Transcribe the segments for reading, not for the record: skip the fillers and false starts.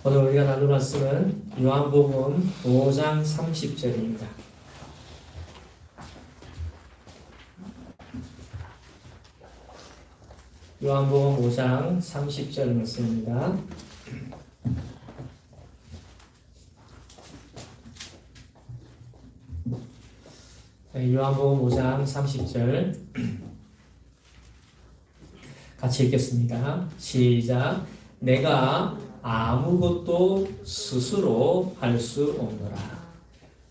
오늘 우리가 나눌 말씀은 요한복음 5장 30절입니다. 요한복음 5장 30절 말씀입니다. 네, 요한복음 5장 30절 같이 읽겠습니다. 시작. 내가 아무것도 스스로 할 수 없노라.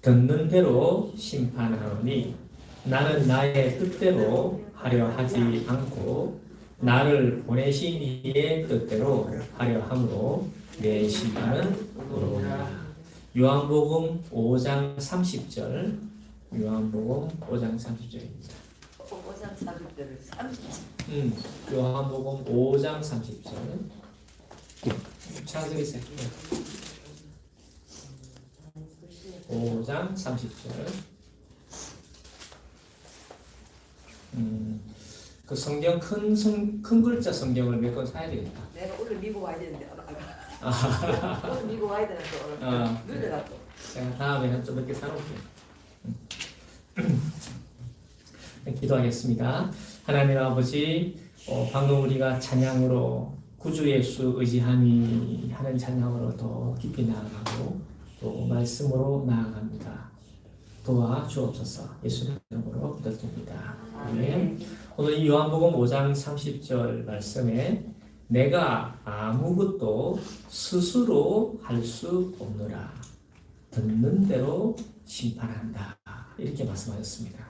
듣는 대로 심판하노니 나는 나의 뜻대로 하려 하지 않고 나를 보내신 이의 뜻대로 하려 함으로 내 심판은 의로우니라. 요한복음 5장 30절. 요한복음 5장 30절입니다. 5장 30절을 30절. 요한복음 5장 30절. 찾으세요. 5장 30절. 그 성경 큰 글자 성경을 몇 권 사야 되겠다. 내가 오늘 미국 와야 되는데 아, 오늘 미국 와야 되는데 오늘 늦어가 또. 제가 다음에는 좀 몇 개 사놓을게요. 기도하겠습니다. 하나님 아버지, 방금 우리가 찬양으로 구주 예수 의지함이 하는 찬양으로 더 깊이 나아가고 또 말씀으로 나아갑니다. 도와주옵소서. 예수님 이름으로 부탁드립니다. 아멘. 오늘 이 요한복음 5장 30절 말씀에 내가 아무것도 스스로 할 수 없노라. 듣는 대로 심판한다. 이렇게 말씀하셨습니다.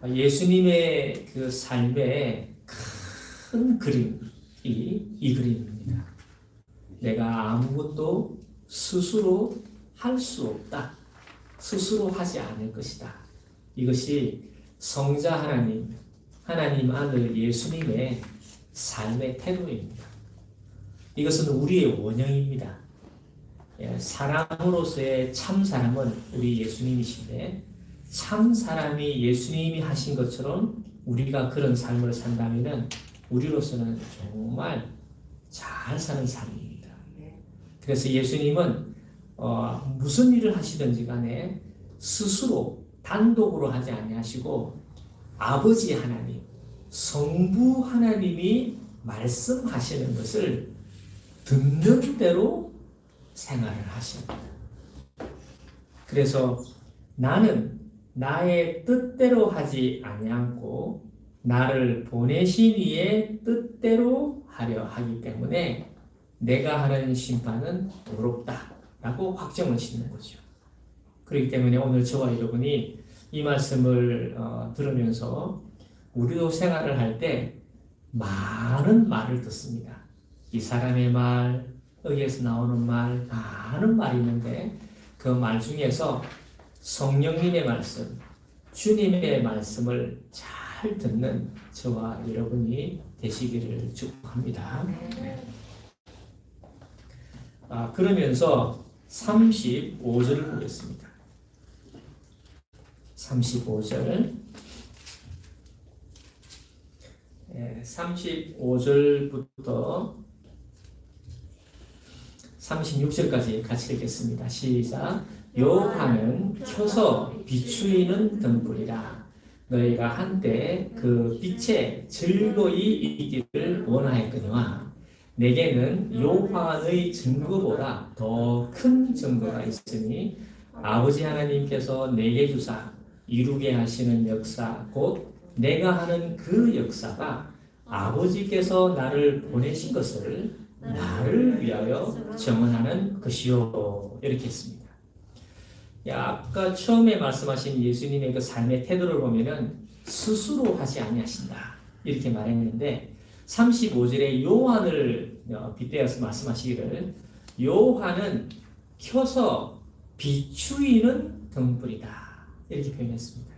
예수님의 그 삶의 큰 그림이 이 그림입니다. 내가 아무것도 스스로 할 수 없다. 스스로 하지 않을 것이다. 이것이 성자 하나님, 하나님 아들 예수님의 삶의 태도입니다. 이것은 우리의 원형입니다. 사람으로서의 참 사람은 우리 예수님이신데 참 사람이 예수님이 하신 것처럼 우리가 그런 삶을 산다면 우리로서는 정말 잘 사는 삶입니다. 그래서 예수님은 무슨 일을 하시든지 간에 스스로 단독으로 하지 아니하시고 아버지 하나님, 성부 하나님이 말씀하시는 것을 듣는 대로 생활을 하십니다. 그래서 나는 나의 뜻대로 하지 아니하고 나를 보내신 이의 뜻대로 하려 하기 때문에 내가 하는 심판은 의롭다라고 확정을 짓는 거죠. 그렇기 때문에 오늘 저와 여러분이 이 말씀을 들으면서 우리도 생활을 할 때 많은 말을 듣습니다. 이 사람의 말, 여기에서 나오는 말, 많은 말이 있는데 그 말 중에서 성령님의 말씀, 주님의 말씀을 잘 듣는 저와 여러분이 되시기를 축복합니다. 그러면서 35절을 보겠습니다. 35절. 35절부터 36절까지 같이 읽겠습니다. 시작. 요한은 켜서 비추이는 등불이라. 너희가 한때 그 빛에 즐거이 이기를 원하였거니와 내게는 요한의 증거보다 더 큰 증거가 있으니 아버지 하나님께서 내게 주사 이루게 하시는 역사 곧 내가 하는 그 역사가 아버지께서 나를 보내신 것을 나를 위하여 증언하는 것이요. 이렇게 했습니다. 아까 처음에 말씀하신 예수님의 그 삶의 태도를 보면은 스스로 하지 아니하신다. 이렇게 말했는데 35절에 요한을 빗대어서 말씀하시기를 요한은 켜서 비추이는 등불이다. 이렇게 표현했습니다.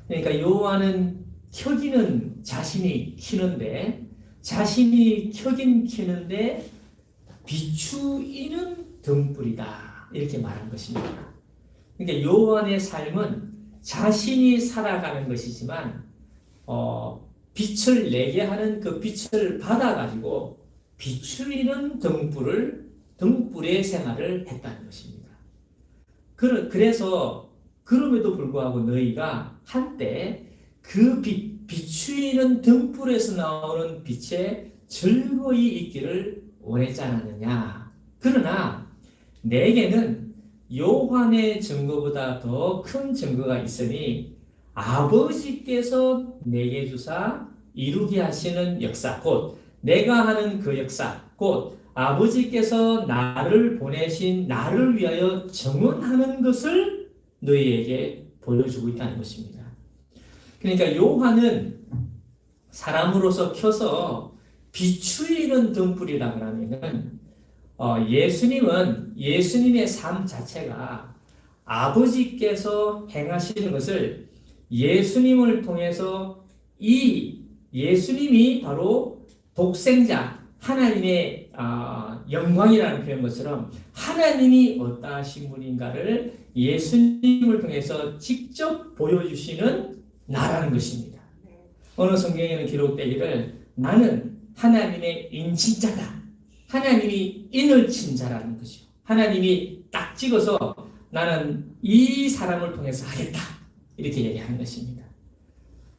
그러니까 요한은 켜기는 자신이 켜는데 자신이 켜긴 켜는데 비추이는 등불이다. 이렇게 말한 것입니다. 그러니까 요한의 삶은 자신이 살아가는 것이지만 빛을 내게 하는 그 빛을 받아가지고 비추이는 등불의 생활을 했다는 것입니다. 그래서 그럼에도 불구하고 너희가 한때 그 비추이는 등불에서 나오는 빛에 즐거이 있기를 원하지 않았느냐. 그러나 내게는 요한의 증거보다 더 큰 증거가 있으니 아버지께서 내게 주사 이루게 하시는 역사, 곧 내가 하는 그 역사, 곧 아버지께서 나를 보내신 나를 위하여 증언하는 것을 너희에게 보여주고 있다는 것입니다. 그러니까 요한은 사람으로서 켜서 비추이는 등불이라 그러면은 예수님의 삶 자체가 아버지께서 행하시는 것을 예수님을 통해서 이 예수님이 바로 독생자 하나님의 영광이라는 표현 것처럼 하나님이 어떠하신 분인가를 예수님을 통해서 직접 보여주시는 나라는 것입니다. 어느 성경에는 기록되기를 나는 하나님의 인친자다. 하나님이 인을 친 자라는 것이요. 하나님이 딱 찍어서 나는 이 사람을 통해서 하겠다. 이렇게 얘기하는 것입니다.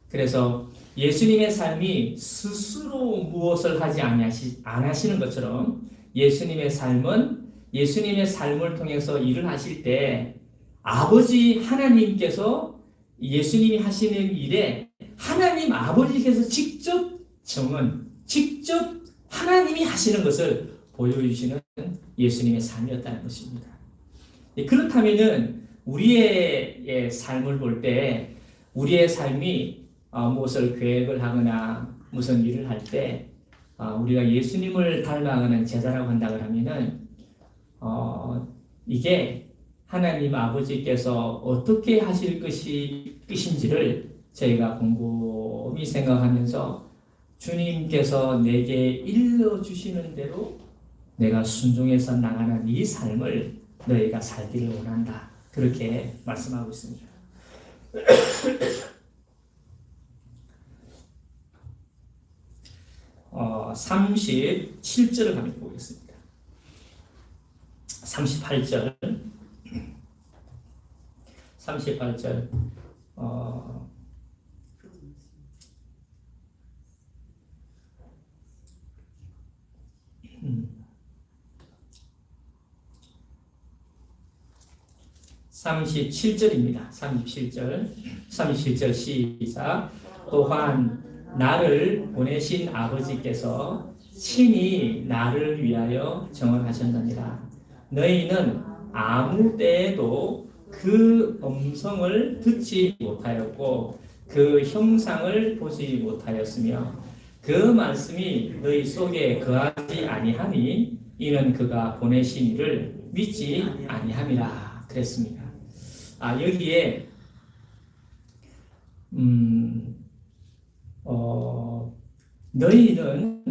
그래서 예수님의 삶이 스스로 무엇을 하지 않으시는 것처럼 예수님의 삶을 통해서 일을 하실 때 아버지 하나님께서 예수님이 하시는 일에 하나님 아버지께서 직접 하나님이 하시는 것을 보여주시는 예수님의 삶이었다는 것입니다. 그렇다면은 우리의 삶을 볼 때 우리의 삶이 무엇을 계획을 하거나 무슨 일을 할 때 우리가 예수님을 닮아가는 제자라고 한다고 하면은 이게 하나님 아버지께서 어떻게 하실 것인지를 저희가 곰곰이 생각하면서 주님께서 내게 일러주시는 대로 내가 순종해서 나가는 이 삶을 너희가 살기를 원한다. 그렇게 말씀하고 있습니다. 37절을 한번 보겠습니다. 38절 어, 37절입니다. 37절 시작. 또한 나를 보내신 아버지께서 친히 나를 위하여 정언하셨느니라. 너희는 아무 때에도 그 음성을 듣지 못하였고 그 형상을 보지 못하였으며 그 말씀이 너희 속에 거하지 아니하니 이는 그가 보내신 이를 믿지 아니함이라 그랬습니다. 여기에 너희는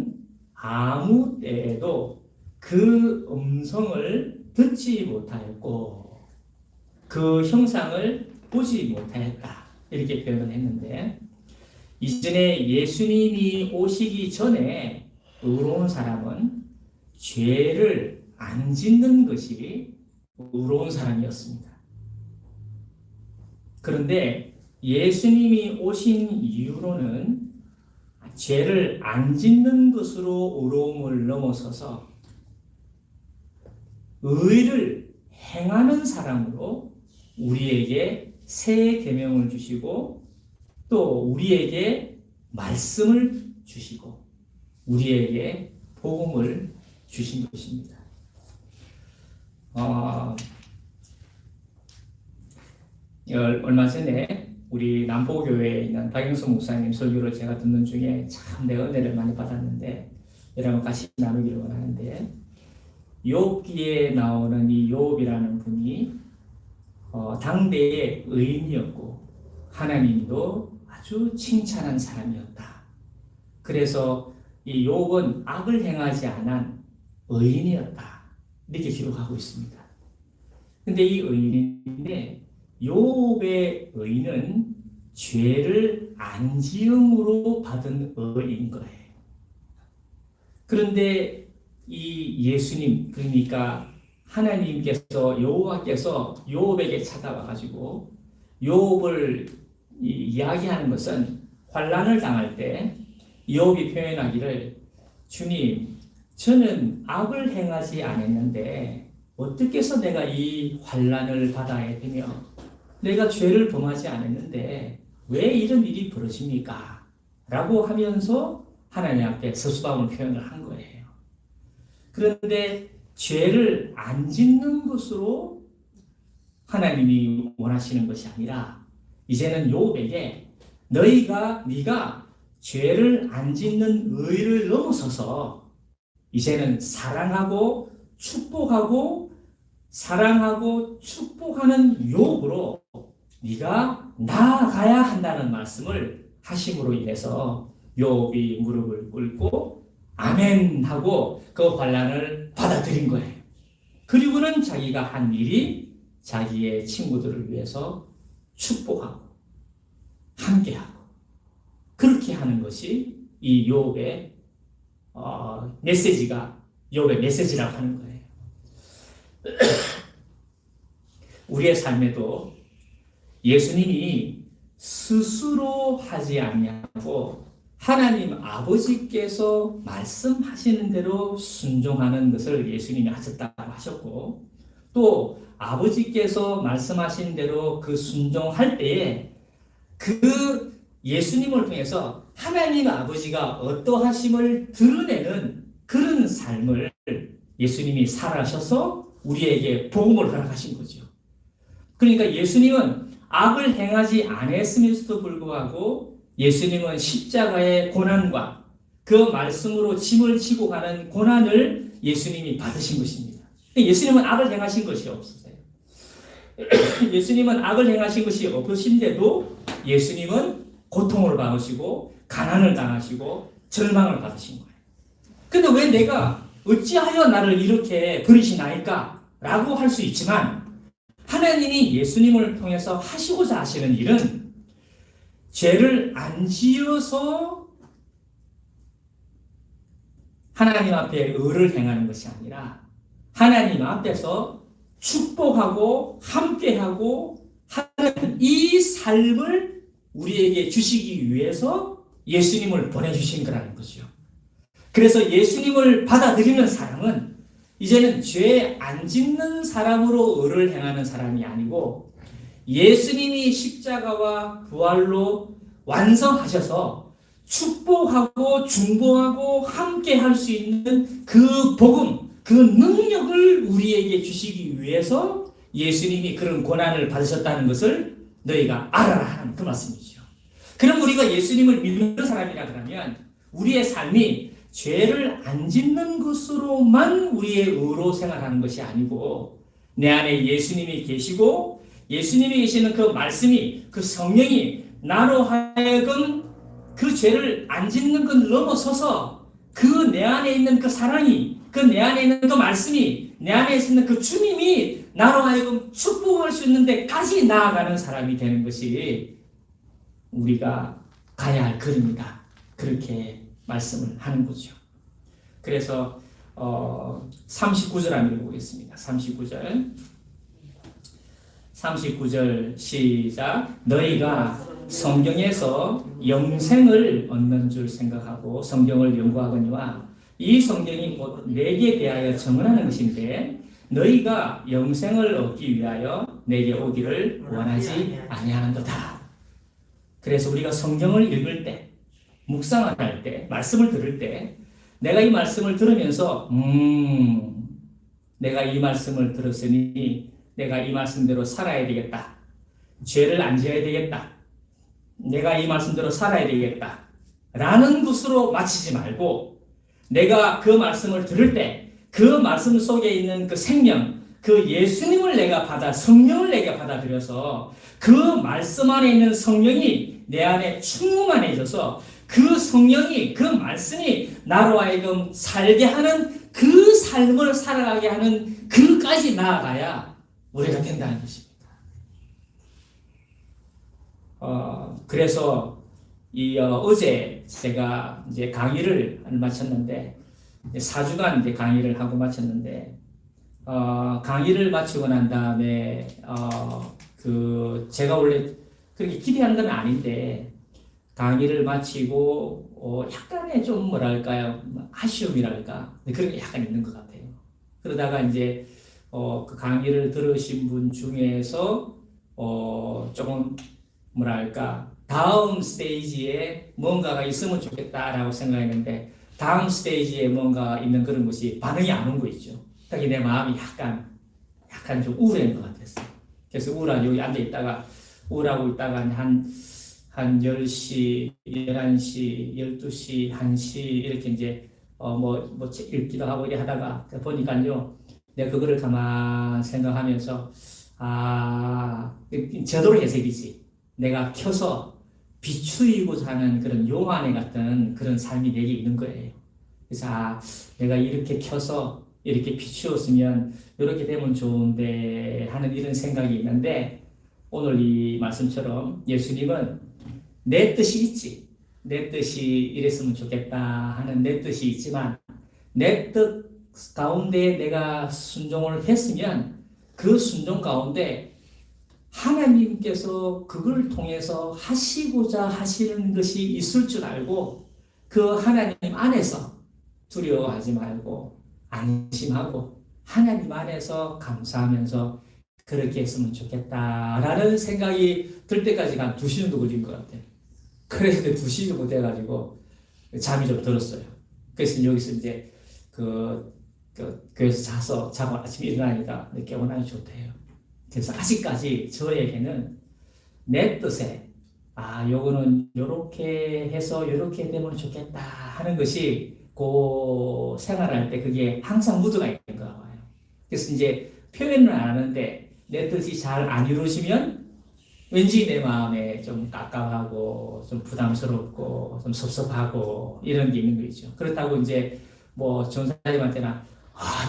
아무 때에도 그 음성을 듣지 못하였고 그 형상을 보지 못하였다. 이렇게 표현을 했는데 이전에 예수님이 오시기 전에 의로운 사람은 죄를 안 짓는 것이 의로운 사람이었습니다. 그런데 예수님이 오신 이후로는 죄를 안 짓는 것으로 의로움을 넘어서서 의를 행하는 사람으로 우리에게 새 계명을 주시고 또 우리에게 말씀을 주시고 우리에게 복음을 주신 것입니다. 얼마 전에 우리 남포교회에 있는 박영수 목사님 설교를 제가 듣는 중에 참 내가 은혜를 많이 받았는데 여러분 같이 나누기를 원하는데 욥기에 나오는 이 욥이라는 분이 당대의 의인이었고 하나님도 아주 칭찬한 사람이었다. 그래서 이 욥은 악을 행하지 않은 의인이었다. 이렇게 기록하고 있습니다. 근데 이 의인인데 욥의 의는 죄를 안 지음으로 받은 의인 거예요. 그런데 이 예수님, 그러니까 하나님께서 여호와께서 요업에게 찾아와 가지고 요업을 이야기하는 것은 환난을 당할 때 요업이 표현하기를 주님, 저는 악을 행하지 않았는데 어떻게 해서 내가 이 환난을 받아야 되며 내가 죄를 범하지 않았는데 왜 이런 일이 벌어집니까? 라고 하면서 하나님 앞에 서수방을 표현을 한 거예요. 그런데 죄를 안 짓는 것으로 하나님이 원하시는 것이 아니라 이제는 욥에게 네가 죄를 안 짓는 의를 넘어서서 이제는 사랑하고 축복하는 욥으로 네가 나아가야 한다는 말씀을 하심으로 인해서 욥이 무릎을 꿇고 아멘 하고 그 환난을 받아들인 거예요. 그리고는 자기가 한 일이 자기의 친구들을 위해서 축복하고 함께하고 그렇게 하는 것이 이 욥의 욥의 메시지라고 하는 거예요. 우리의 삶에도 예수님이 스스로 하지 아니하고 하나님 아버지께서 말씀하시는 대로 순종하는 것을 예수님이 하셨다고 하셨고 또 아버지께서 말씀하신 대로 그 순종할 때에 그 예수님을 통해서 하나님 아버지가 어떠하심을 드러내는 그런 삶을 예수님이 살아셔서 우리에게 복음을 허락하신 거죠. 그러니까 예수님은 악을 행하지 않았음에도 불구하고 예수님은 십자가의 고난과 그 말씀으로 짐을 지고 가는 고난을 예수님이 받으신 것입니다. 예수님은 악을 행하신 것이 없으세요. 예수님은 악을 행하신 것이 없으신데도 예수님은 고통을 받으시고 가난을 당하시고 절망을 받으신 거예요. 근데 왜 내가 어찌하여 나를 이렇게 버리시나이까? 라고 할 수 있지만 하나님이 예수님을 통해서 하시고자 하시는 일은 죄를 안 지어서 하나님 앞에 의를 행하는 것이 아니라 하나님 앞에서 축복하고 함께하고 하는 이 삶을 우리에게 주시기 위해서 예수님을 보내주신 거라는 거죠. 그래서 예수님을 받아들이는 사람은 이제는 죄 안 짓는 사람으로 의를 행하는 사람이 아니고 예수님이 십자가와 부활로 완성하셔서 축복하고 중보하고 함께 할 수 있는 그 복음, 그 능력을 우리에게 주시기 위해서 예수님이 그런 고난을 받으셨다는 것을 너희가 알아라 하는 그 말씀이죠. 그럼 우리가 예수님을 믿는 사람이라 그러면 우리의 삶이 죄를 안 짓는 것으로만 우리의 의로 생활하는 것이 아니고 내 안에 예수님이 계시고 예수님이 계시는 그 말씀이 그 성령이 나로 하여금 그 죄를 안 짓는 것 넘어서서 그 내 안에 있는 그 사랑이 그 내 안에 있는 그 말씀이 내 안에 있는 그 주님이 나로 하여금 축복할 수 있는 데까지 나아가는 사람이 되는 것이 우리가 가야 할 길입니다. 그렇게 말씀을 하는 거죠. 그래서 39절 한번 읽어보겠습니다. 39절 시작. 너희가 성경에서 영생을 얻는 줄 생각하고 성경을 연구하거니와 이 성경이 곧 내게 대하여 증언하는 것인데 너희가 영생을 얻기 위하여 내게 오기를 원하지 아니하는도다. 그래서 우리가 성경을 읽을 때 묵상을 할 때, 말씀을 들을 때 내가 이 말씀을 들으면서 내가 이 말씀을 들었으니 내가 이 말씀대로 살아야 되겠다. 죄를 안 지어야 되겠다. 내가 이 말씀대로 살아야 되겠다. 라는 것으로 마치지 말고 내가 그 말씀을 들을 때 그 말씀 속에 있는 그 생명, 그 예수님을 내가 성령을 내가 받아들여서 그 말씀 안에 있는 성령이 내 안에 충만해져서 그 성령이 그 말씀이 나로 하여금 살게 하는 그 삶을 살아가게 하는 그까지 나아가야 우리가 된다는 것입니다. 그래서 어제 제가 이제 강의를 마쳤는데 4주간 이제 강의를 하고 마쳤는데 강의를 마치고 난 다음에 제가 원래 그렇게 기대한 건 아닌데 강의를 마치고 약간의 좀 뭐랄까요 아쉬움이랄까 그런 게 약간 있는 것 같아요. 그러다가 이제 그 강의를 들으신 분 중에서 조금 뭐랄까 다음 스테이지에 뭔가가 있으면 좋겠다라고 생각했는데 다음 스테이지에 뭔가 있는 그런 것이 반응이 안 온 거 있죠. 딱히 내 마음이 약간 좀 우울한 것 같았어요. 그래서 여기 앉아 있다가 우울하고 있다가 한 10시, 11시, 12시, 1시 이렇게 이제 읽기도 하고 이렇게 하다가 보니까요. 내가 그거를 가만 생각하면서 제도로 해석이지. 내가 켜서 비추이고자 하는 그런 요한의 같은 그런 삶이 내게 있는 거예요. 그래서 내가 이렇게 켜서 이렇게 비추었으면 이렇게 되면 좋은데 하는 이런 생각이 있는데 오늘 이 말씀처럼 예수님은 내 뜻이 있지. 내 뜻이 이랬으면 좋겠다 하는 내 뜻이 있지만 내 뜻 가운데 내가 순종을 했으면 그 순종 가운데 하나님께서 그걸 통해서 하시고자 하시는 것이 있을 줄 알고 그 하나님 안에서 두려워하지 말고 안심하고 하나님 안에서 감사하면서 그렇게 했으면 좋겠다라는 생각이 들 때까지 한 2시 정도 걸린 것 같아요. 그래서 2시 정도 돼가지고 잠이 좀 들었어요. 그래서 여기서 이제 교회에서 자고 아침에 일어나니까 깨어나니 좋대요. 그래서 아직까지 저에게는 내 뜻에 요거는 요렇게 해서 요렇게 되면 좋겠다 하는 것이 그 생활할 때 그게 항상 묻어가 있는 거 봐요. 그래서 이제 표현은 안 하는데 내 뜻이 잘 안 이루어지면 왠지 내 마음에 좀 깝깝하고 좀 부담스럽고 좀 섭섭하고 이런 게 있는 거죠. 그렇다고 이제 전사님한테나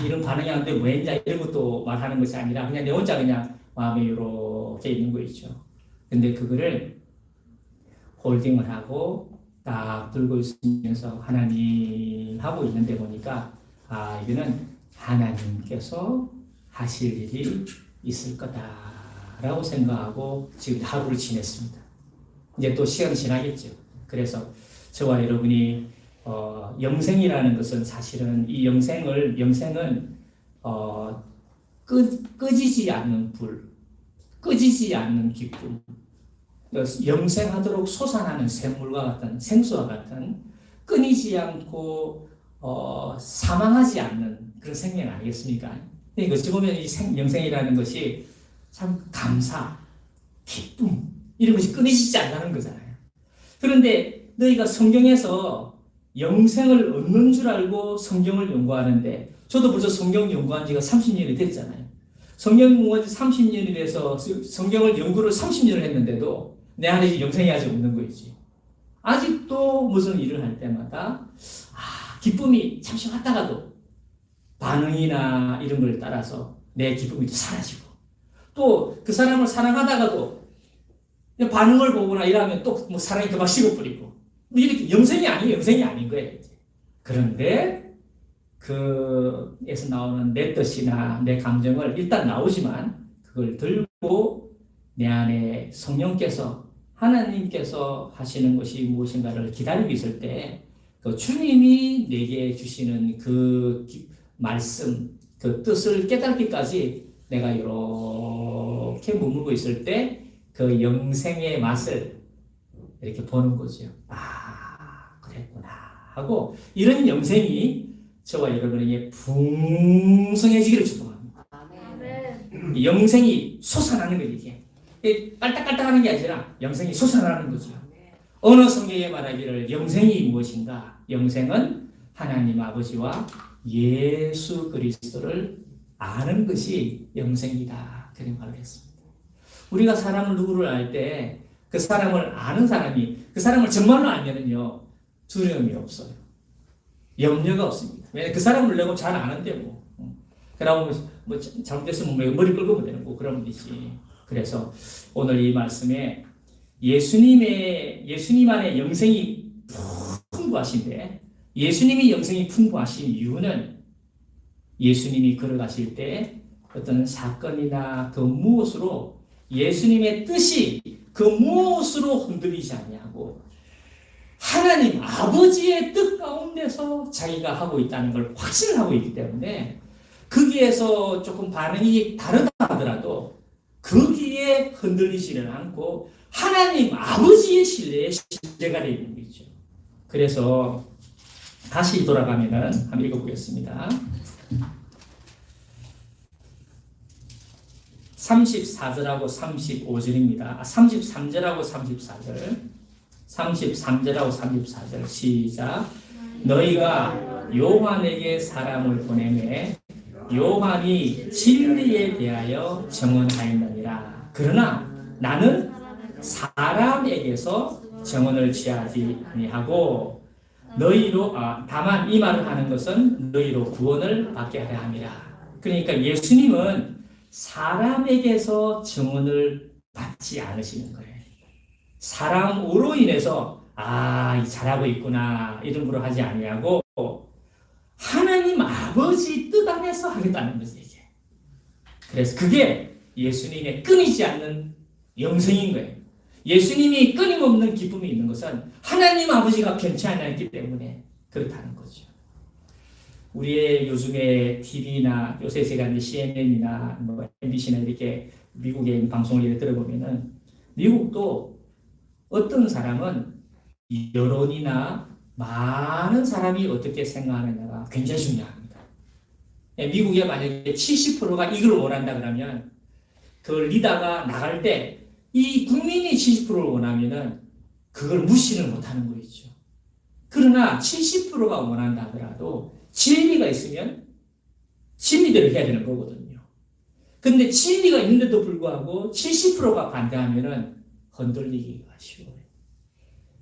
이런 반응이 안 돼, 왜 했냐, 이런 것도 말하는 것이 아니라, 그냥 내 혼자 그냥 마음에 이렇게 있는 거 있죠. 근데 그거를 홀딩을 하고 딱 들고 있으면서 하나님 하고 있는데 보니까, 이거는 하나님께서 하실 일이 있을 거다라고 생각하고 지금 하루를 지냈습니다. 이제 또 시간이 지나겠죠. 그래서 저와 여러분이 영생이라는 것은 사실은 이 영생은 꺼지지 않는 불, 꺼지지 않는 기쁨, 영생하도록 솟아나는 샘물과 같은 생수와 같은 끊이지 않고 사망하지 않는 그런 생명 아니겠습니까? 그러니까 어찌 보면 이 영생이라는 것이 참 감사, 기쁨 이런 것이 끊이지 않는 거잖아요. 그런데 너희가 성경에서 영생을 얻는 줄 알고 성경을 연구하는데 저도 벌써 성경 연구한 지가 30년이 됐잖아요. 성경 연구한 지 30년이 돼서 성경을 연구를 30년을 했는데도 내 안에 영생이 아직 없는 거지. 아직도 무슨 일을 할 때마다 기쁨이 잠시 왔다가도 반응이나 이런 걸 따라서 내 기쁨이 또 사라지고 또 그 사람을 사랑하다가도 반응을 보거나 이러면 또 사랑이 더 막 식어버리고 이렇게 영생이 아닌 거예요. 그런데 그에서 나오는 내 뜻이나 내 감정을 일단 나오지만 그걸 들고 내 안에 성령께서 하나님께서 하시는 것이 무엇인가를 기다리고 있을 때 그 주님이 내게 주시는 그 말씀, 그 뜻을 깨닫기까지 내가 이렇게 머물고 있을 때 그 영생의 맛을 이렇게 보는 거죠. 그랬구나 하고 이런 영생이 저와 여러분에게 풍성해지기를 축복합니다. 영생이 솟아나는 거죠. 이게 깔딱깔딱하는 게 아니라 영생이 솟아나는 거죠. 어느 성경에 말하기를 영생이 무엇인가? 영생은 하나님 아버지와 예수 그리스도를 아는 것이 영생이다. 그런 말을 했습니다. 우리가 누구를 알 때 그 사람을 아는 사람이 그 사람을 정말로 알면은요 두려움이 없어요. 염려가 없습니다. 왜냐면 그 사람을 내가 잘 아는데 그러고 잘못됐으면 머리 끌고 되는 거 그러면 되지. 그래서 오늘 이 말씀에 예수님 안에 영생이 풍부하신데 예수님이 영성이 풍부하신 이유는 예수님이 걸어가실 때 어떤 사건이나 그 무엇으로 예수님의 뜻이 그 무엇으로 흔들리지 아니하고 하나님 아버지의 뜻 가운데서 자기가 하고 있다는 걸 확신을 하고 있기 때문에 거기에서 조금 반응이 다르다 하더라도 거기에 흔들리지는 않고 하나님 아버지의 신뢰가 되는 거죠. 그래서 다시 돌아가면은 한번 읽어보겠습니다. 34절하고 35절입니다. 33절하고 34절. 33절하고 34절 시작. 너희가 요한에게 사람을 보내매 요한이 진리에 대하여 증언하였느니라. 그러나 나는 사람에게서 증언을 취하지 아니하고 너희로 다만 이 말을 하는 것은 너희로 구원을 받게 하려 함이라. 그러니까 예수님은 사람에게서 증언을 받지 않으시는 거예요. 사람으로 인해서 잘하고 있구나 이런 거로 하지 아니하고 하나님 아버지 뜻 안에서 하겠다는 거죠. 이제. 그래서 그게 예수님의 끊이지 않는 영성인 거예요. 예수님이 끊임없는 기쁨이 있는 것은 하나님 아버지가 변치 않았기 때문에 그렇다는 거죠. 우리의 요즘에 TV나 요새 제가 이제 CNN이나 뭐 MBC나 이렇게 미국의 방송을 이렇게 들어보면은 미국도 어떤 사람은 여론이나 많은 사람이 어떻게 생각하느냐가 굉장히 중요합니다. 미국에 만약에 70%가 이걸 원한다 그러면 그 리더가 나갈 때 이 국민이 70%를 원하면은 그걸 무시를 못하는 거겠죠. 그러나 70%가 원한다 하더라도 진리가 있으면 진리대로 해야 되는 거거든요. 근데 진리가 있는데도 불구하고 70%가 반대하면은 흔들리기가 쉬워요.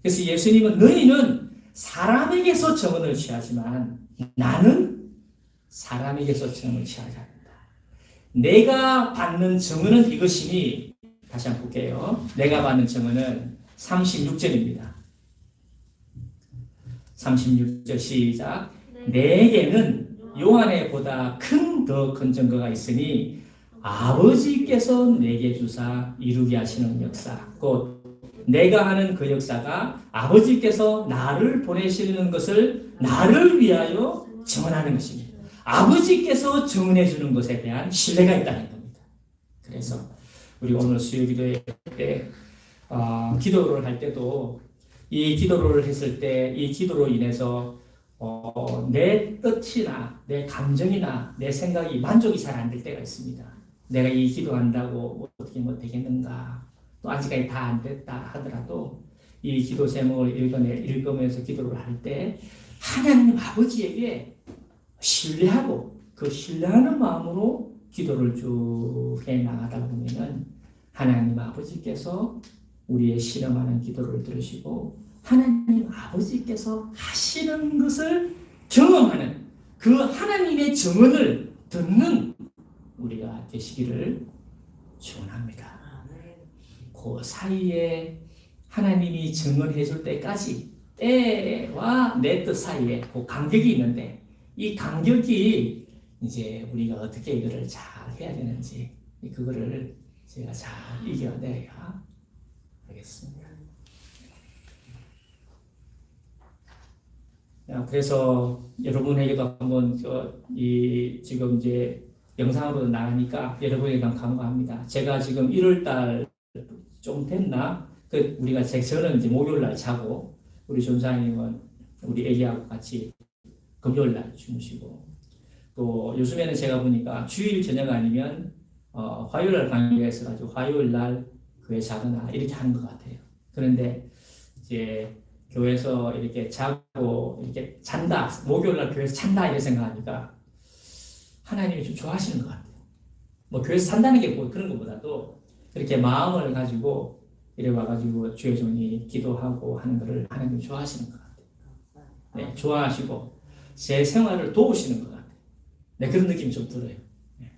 그래서 예수님은 너희는 사람에게서 증언을 취하지만 나는 사람에게서 증언을 취하지 않는다. 내가 받는 증언은 이것이니 다시 한번 볼게요. 내가 받는 증언은 36절입니다. 36절 시작. 내게는 요한에 보다 더 큰 증거가 있으니 아버지께서 내게 주사 이루게 하시는 역사 곧 내가 하는 그 역사가 아버지께서 나를 보내시는 것을 나를 위하여 증언하는 것입니다. 아버지께서 증언해 주는 것에 대한 신뢰가 있다는 겁니다. 그래서 우리 오늘 수요기도회 때 기도를 할 때도 이 기도를 했을 때 이 기도로 인해서 내 뜻이나 내 감정이나 내 생각이 만족이 잘 안 될 때가 있습니다. 내가 이 기도한다고 어떻게 되겠는가 또 아직까지 다 안 됐다 하더라도 이 기도 제목을 읽으면서 기도를 할 때 하나님 아버지에게 신뢰하고 그 신뢰하는 마음으로 기도를 쭉 해나가다 보면은 하나님 아버지께서 우리의 실험하는 기도를 들으시고 하나님 아버지께서 하시는 것을 경험하는 그 하나님의 증언을 듣는 우리가 되시기를 축원합니다. 그 사이에 하나님이 증언해 줄 때까지 때와 내 뜻 사이에 그 간격이 있는데 이 간격이 이제 우리가 어떻게 이거를 잘 해야 되는지 그거를 제가 잘 이겨내야 하겠습니다. 그래서 여러분에게도 한번 지금 이제 영상으로 나가니까 여러분에게 간구합니다. 제가 지금 1월달 좀 됐나? 우리가 저는 이제 목요일날 자고 우리 전사님은 우리 애기하고 같이 금요일날 주무시고 또 요즘에는 제가 보니까 주일 저녁 아니면 화요일날 강의가 있어가지고 화요일날 교회 자거나 이렇게 하는 것 같아요. 그런데 이제 교회에서 이렇게 자고 이렇게 잔다 목요일날 교회에서 잔다 이렇게 생각하니까 하나님이 좀 좋아하시는 것 같아요. 뭐 교회에서 산다는 게 뭐 그런 것보다도 그렇게 마음을 가지고 이래 와가지고 주의 종이 기도하고 하는 것을 하나님이 좋아하시는 것 같아요. 네, 좋아하시고 제 생활을 도우시는 것 같아요. 네, 그런 느낌이 좀 들어요. 네.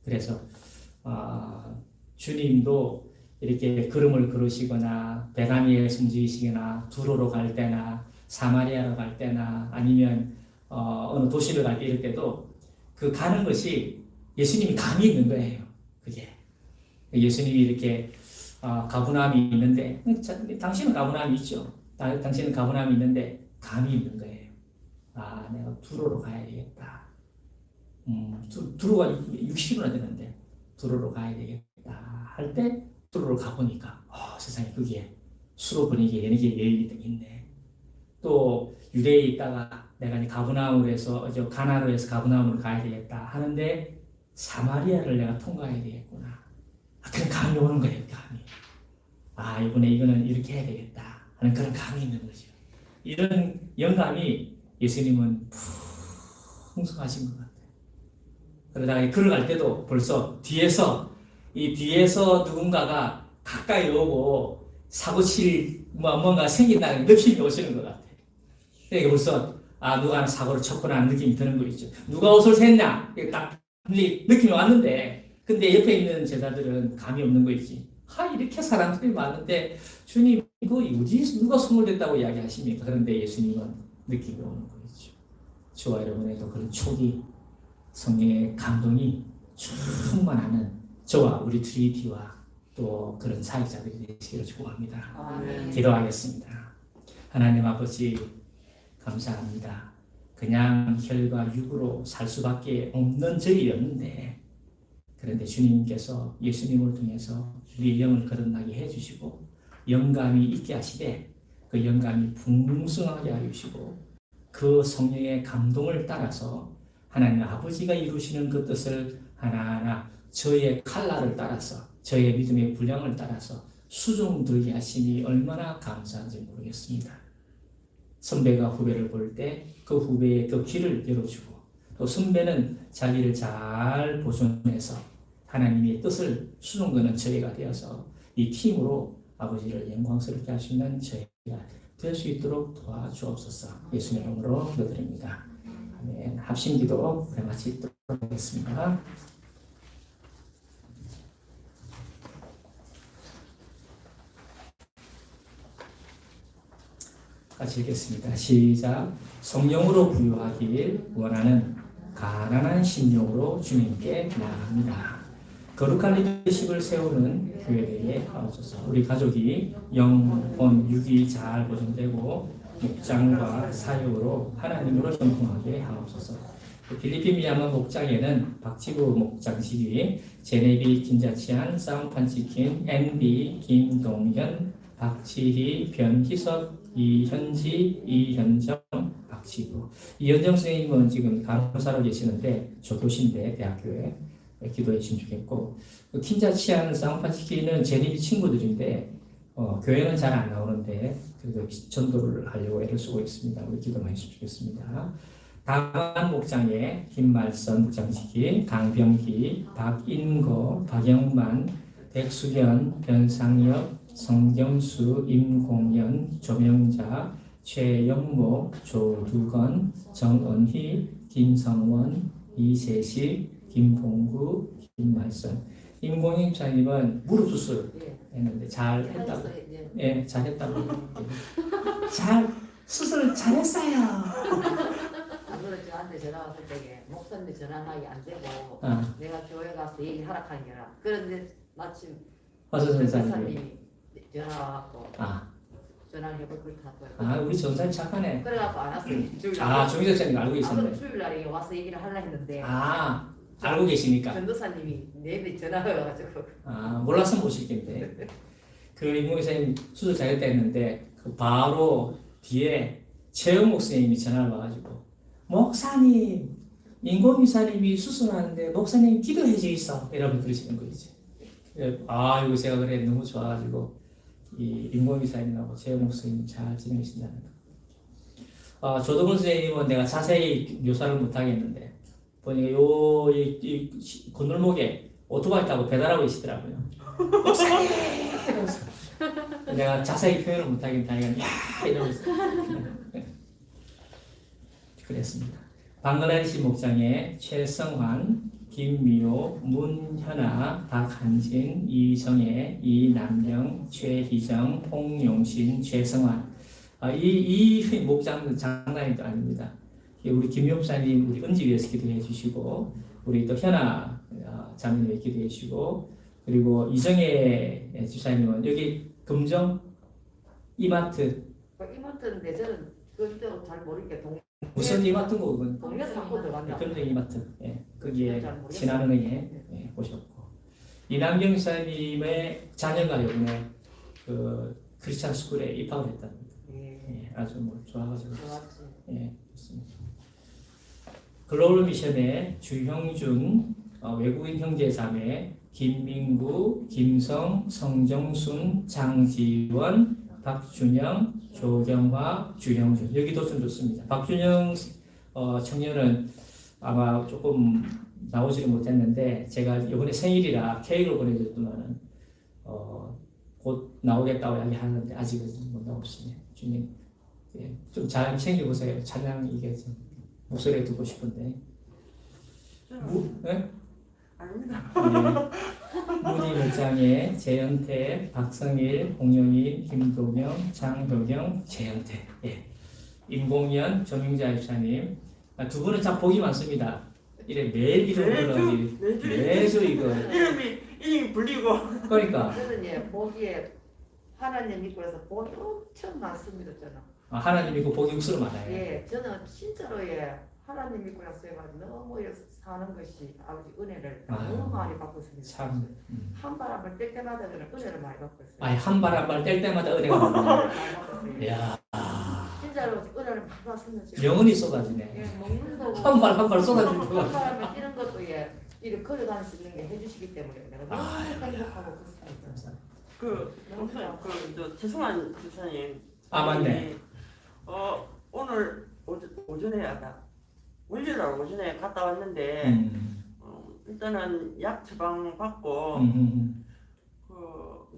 그래서 주님도 이렇게 걸음을 걸으시거나 베다니에 숨지시거나 두로로 갈 때나 사마리아로 갈 때나 아니면 어느 도시를 갈 때 이럴 때도 그 가는 것이 예수님이 감이 있는 거예요. 그게 예수님이 이렇게 가분함이 있는데 당신은 가분함이 있죠. 당신은 가분함이 있는데 감이 있는 거예요. 아, 내가 두로로 가야 되겠다. 두로가 60km나 되는데 두로로 가야 되겠다 할 때 두로로 가보니까 세상에 그게 수로 분위기에 여행이 있네. 또 유대에 있다가 내가 이제 가브나움으로 해서 가나로 해서 가브나움으로 가야 되겠다 하는데 사마리아를 내가 통과해야 되겠구나. 그런 감이 오는 거예요. 감이. 이번에 이거는 이렇게 해야 되겠다 하는 그런 감이 있는 거죠. 이런 영감이 예수님은 풍성하신 것 같아요. 그러다가 걸어갈 때도 벌써 뒤에서 누군가가 가까이 오고 사고 칠 뭔가 생긴다는 느낌이 오시는 것 같아요. 그러니까 벌써 누가 하나 사고를 쳤구나 하는 느낌이 드는 거 있죠. 누가 옷을 샜냐 딱 느낌이 왔는데 근데 옆에 있는 제자들은 감이 없는 거 있지. 이렇게 사람들이 많은데 주님 이거 어디서 누가 선물됐다고 이야기하십니까? 그런데 예수님은 느낌이 오는 거죠. 저와 여러분에도 그런 초기 성령의 감동이 충만하는 저와 우리 트리니티와 또 그런 사역자들이 되시기를 축복합니다. 아멘. 기도하겠습니다. 하나님 아버지 감사합니다. 그냥 혈과 육으로 살 수밖에 없는 저희였는데 그런데 주님께서 예수님을 통해서 우리의 영을 거듭나게 해주시고 영감이 있게 하시되 그 영감이 풍성하게 하시고 그 성령의 감동을 따라서 하나님 아버지가 이루시는 그 뜻을 하나하나 저의 칼날을 따라서 저의 믿음의 분량을 따라서 수종들게 하시니 얼마나 감사한지 모르겠습니다. 선배가 후배를 볼 때 그 후배의 그 길을 열어주고 또 선배는 자기를 잘 보존해서 하나님의 뜻을 수종드는 저희가 되어서 이 팀으로 아버지를 영광스럽게 할 수 있는 저희가 될 수 있도록 도와주옵소서. 예수님 이름으로 기도드립니다. 아멘. 합심기도 우리 마치도록 하겠습니다. 같이 읽겠습니다. 시작. 성령으로 부유하길 원하는 가난한 심령으로 주님께 나아갑니다. 거룩한 리더십을 세우는 교회되게 하옵소서. 우리 가족이 영혼, 육이 잘 보존되고 목장과 사역으로 하나님으로 형통하게 하옵소서. 필리핀 미얀마 목장에는 박지구 목장직이 제네비 김자치안 쌍판치킨 NB 김동현 박지희 변희석 이현지 이현정 박지구 이현정 선생님은 지금 간호사로 계시는데 조교신데 대학교에 기도해 주시면 좋겠고 김자치안 쌍판치킨은 제네비 친구들인데 교회는 잘 안 나오는데 그래도 전도를 하려고 애를 쓰고 있습니다. 우리 기도 많이 해주시면 좋겠습니다. 다만 목장에 김말선 목장지기, 강병기, 박인거, 박영만, 백수견, 변상엽, 성경수, 임공연, 조명자, 최영모, 조두건, 정은희, 김성원, 이세식, 김봉구, 김말선. 임공연 집사님은 무릎 수술 했는데 잘 했다고. 예, 잘 했다고. 수술 잘했어요. 그래서 저한테 전화 왔을 때 목사님 전화하기 안 되고 내가 교회 가서 얘기하라고 거라. 그런데 마침 전사님이 전화 와갖고 전화를 해볼 걸 탔고요. 우리 전사님 착하네. 그래갖고 안 왔어요. 조기 전사님 알고 계셨네. 주일 날에 와서 얘기를 하려 했는데 알고 계시니까. 전도사님이 내내 전화가 와가지고 몰라서 못 시켰는데 그 임봉희 선생님 수술 잘했다 했는데 그 바로 뒤에 최영 목사님이 전화를 와가지고 목사님 임봉희 목사님이 수술하는데 목사님 기도해 주이소 이러면 그러시는 거지. 이거 제가 그래 너무 좋아가지고 이 임봉희 목사님하고 최영 목사님 잘 지내신다는 거. 조동훈 선생님은 내가 자세히 묘사를 못 하겠는데 보니까 이 건널목에 오토바이 타고 배달하고 계시더라고요. 목사님! 내가 자세히 표현을 못하긴 다행히 야 이러면서 그랬습니다. 방글라데시 목장에 최성환, 김미호, 문현아, 박한진, 이정혜, 이남영, 최희정, 홍용신, 최성환 이 목장은 장난이 아닙니다. 우리 김용사님, 우리 은지 위해서 기도해 주시고, 우리 또 현아 자매님 위해 기도해 주시고, 그리고 이정혜 집사님은 여기 금정 이마트. 이마트인데 저는 그쪽 잘 모르게 무슨 이마트고 그건? 동네 사고 들어간다. 금정 이마트. 예, 거기에 신한은행에 예, 오셨고, 이남경 집사님의 자녀가 이번에 그 크리스찬 스쿨에 입학을 했답니다. 예, 아주 뭐 좋아가지고. 좋았지. 예, 좋습니다. 글로벌 미션의 주형준 외국인 형제 자매 김민구, 김성, 성정순, 장지원, 박준영, 조경화, 주형준 여기도 좀 좋습니다. 박준영 청년은 아마 조금 나오지를 못했는데 제가 이번에 생일이라 케이크를 보내줬더만은 곧 나오겠다고 이야기하는데 아직은 못 나왔습니다. 주님 예, 좀 잘 챙겨보세요. 찬양 이게 좀 목소리 듣고 싶은데. 네? 아닙니다. 네. 문희 목장의 재현태, 박성일, 홍영인, 김도경, 장효경, 재현태. 예. 임봉연, 정용자 집사님. 두 분은 참 복이 많습니다. 이래 매일 이름 불러지. 매주 이거. 이름이 불리고. 그러니까. 저는 예 보기에 하나님 믿고 해서 복이 엄청 많습니다 저는. 하나님 믿고 복이 uk수로 많아요. 예, 저는 진짜로 예 하나님 믿고 나서 너무 사는 것이 아버지 은혜를 너무 많이 받고 있습니다. 참. 한 바람을 뗄 때마다 저는 은혜를 많이 받고 있어요. 아니 한 발 한 발 뗄 때마다 은혜가 많아요. 많이 받고 있어요. 이야. 진짜로 은혜를 많이 받습니다. 영원히 쏟아지네. 예, 먹는 거고 한 발 한 발 쏟아지는 한 거. 바람을 뛰는 것도 예 이렇게 걸어다닐 수 있는 게 해주시기 때문에 내가 너무 행복하고 그렇습니다. 저 최승환 집사님. 맞네. 오늘 오전에 월요일 오전에 갔다 왔는데 일단은 약 처방 받고 그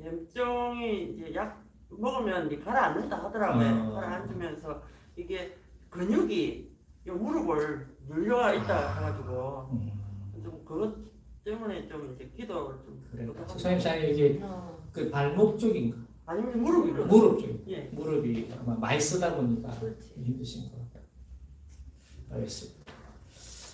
염증이 이제 약 먹으면 이제 가라앉는다 하더라고요. 가라앉으면서 이게 근육이 요 무릎을 눌려가 있다 해가지고 좀 그것 때문에 좀 이제 기도를 좀. 그래. 선생님 이게 그 발목 쪽인가? 아니면 무릎이. 무릎 쪽. 예. 무릎이 아마 많이 쓰다 보니까 그렇지. 힘드신 것 같아요. 알겠습니다.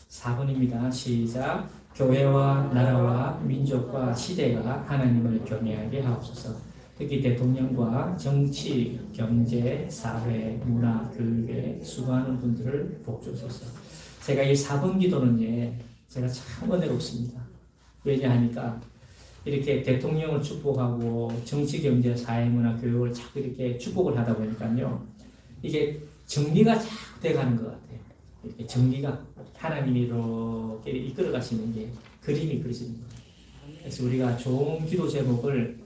4번입니다. 시작. 교회와 나라와 민족과 시대가 하나님을 경외하게 하옵소서. 특히 대통령과 정치, 경제, 사회, 문화, 교육에 수고하는 분들을 복주소서. 제가 이 4번 기도는 제가 참 은혜롭습니다. 왜냐하니까 이렇게 대통령을 축복하고 정치, 경제, 사회, 문화, 교육을 자꾸 이렇게 축복을 하다 보니까요. 이게 정리가 자꾸 돼가는 것 같아요. 이렇게 정리가 하나님이 이렇게 이끌어 가시는 게 그림이 그려지는 거예요. 그래서 우리가 좋은 기도 제목을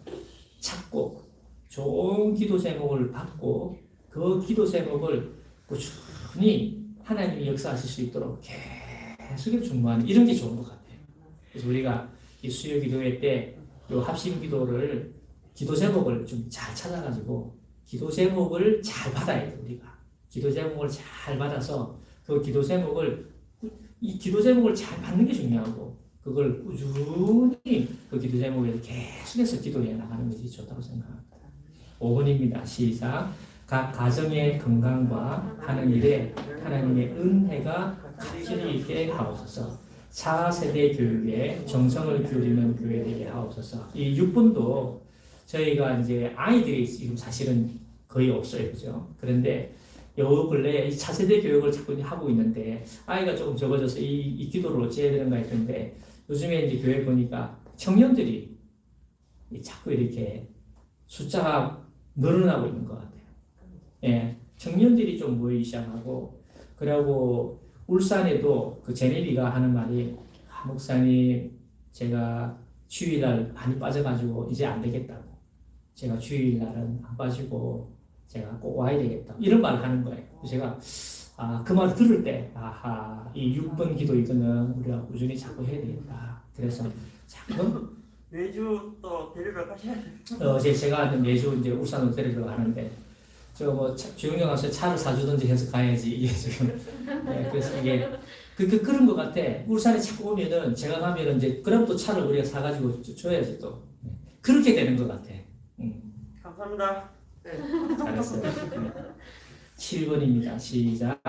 찾고 좋은 기도 제목을 받고 그 기도 제목을 꾸준히 하나님이 역사하실 수 있도록 계속 중보하는 이런 게 좋은 것 같아요. 그래서 우리가 이 수요 기도회 때 이 합심 기도를 기도 제목을 좀 잘 찾아가지고 기도 제목을 잘 받아야 돼요. 우리가 기도 제목을 잘 받아서 그 기도 제목을 잘 받는 게 중요하고 그걸 꾸준히 그 기도 제목을 계속해서 기도해 나가는 것이 좋다고 생각합니다. 5번입니다. 시작. 각 가정의 건강과 하는 일에 하나님의 은혜가 가득히 있게 하옵소서. 차세대 교육에 정성을 기울이는 교회 되게 하옵소서. 이 6번도 저희가 이제 아이들이 지금 사실은 거의 없어요. 그죠? 그런데 요 근래 이 차세대 교육을 자꾸 하고 있는데 아이가 조금 적어져서 이 기도를 어찌해야 되는가 했는데 요즘에 이제 교회 보니까 청년들이 자꾸 이렇게 숫자가 늘어나고 있는 것 같아요. 예, 청년들이 좀 모이기 시작하고 그리고 울산에도 그 제네비가 하는 말이 목사님 제가 주일날 많이 빠져가지고 이제 안 되겠다고 제가 주일날은 안 빠지고 제가 꼭 와야 되겠다 이런 말을 하는 거예요. 제가 그 말을 들을 때 이 6번 기도 이거는 우리가 꾸준히 자꾸 해야 되겠다. 그래서 자꾸 매주 또 데리러 가셔야 돼요. 제가 매주 이제 울산으로 데리러 가는데 주영영 가서 차를 사주든지 해서 가야지 이게 지금 그래서 이게 그런 것 같아. 울산에 자꾸 오면은 제가 가면은 이제 그럼 또 차를 우리가 사가지고 줘야지 또 그렇게 되는 것 같아. 감사합니다. 잘했어요. 7번입니다. 시작.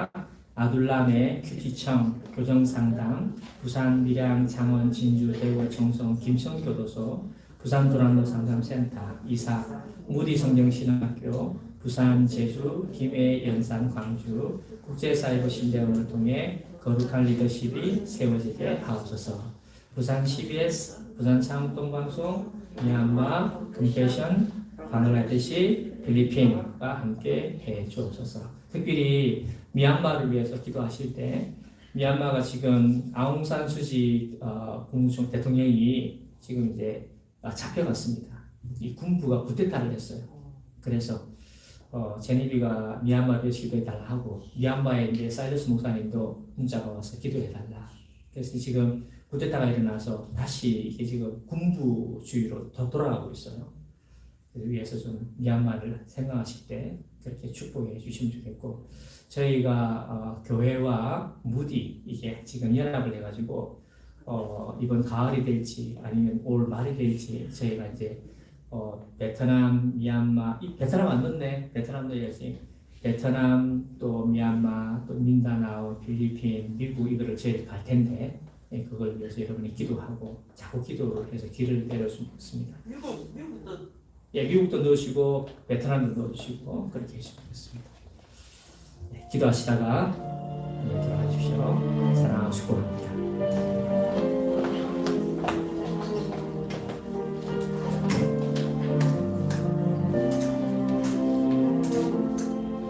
아둘람의 큐티청, 교정상담, 부산, 밀양, 장원, 진주, 대구, 청송, 김천교도소, 부산 도란도 상담센터, 이사, 무디 성경신학교, 부산, 제주, 김해, 연산, 광주, 국제사이버 신대원을 통해 거룩한 리더십이 세워지게 하옵소서. 부산 CBS, 부산 창동방송, 미얀마, 금패션, 방글라데시, 필리핀과 함께 해 주옵소서. 특별히 미얀마를 위해서 기도하실 때 미얀마가 지금 아웅산 수지 국무총 대통령이 지금 이제 잡혀갔습니다. 이 군부가 쿠데타를 했어요. 그래서 제니비가 미얀마를 위해서 기도해달라 하고 미얀마에 이제 사이러스 목사님도 문자가 와서 기도해달라. 그래서 지금 쿠데타가 일어나서 다시 이게 지금 군부주의로 더 돌아가고 있어요. 그래서 위해서 좀 미얀마를 생각하실 때 그렇게 축복해 주시면 좋겠고 저희가 교회와 무디 이게 지금 연합을 해가지고 이번 가을이 될지 아니면 올 말이 될지 저희가 이제 베트남, 미얀마, 베트남 안 넣네. 베트남도 해야지. 베트남 또 미얀마 또 민다나오, 필리핀, 미국 이거를 저희 갈 텐데 그걸 위해서 여러분이 기도하고 자꾸 기도를 해서 길을 내려주면 좋습니다. 미국도 미국도 넣으시고 베트남도 넣으시고 그렇게 해주시면 좋겠습니다. 기도하시다가 들어가십시오.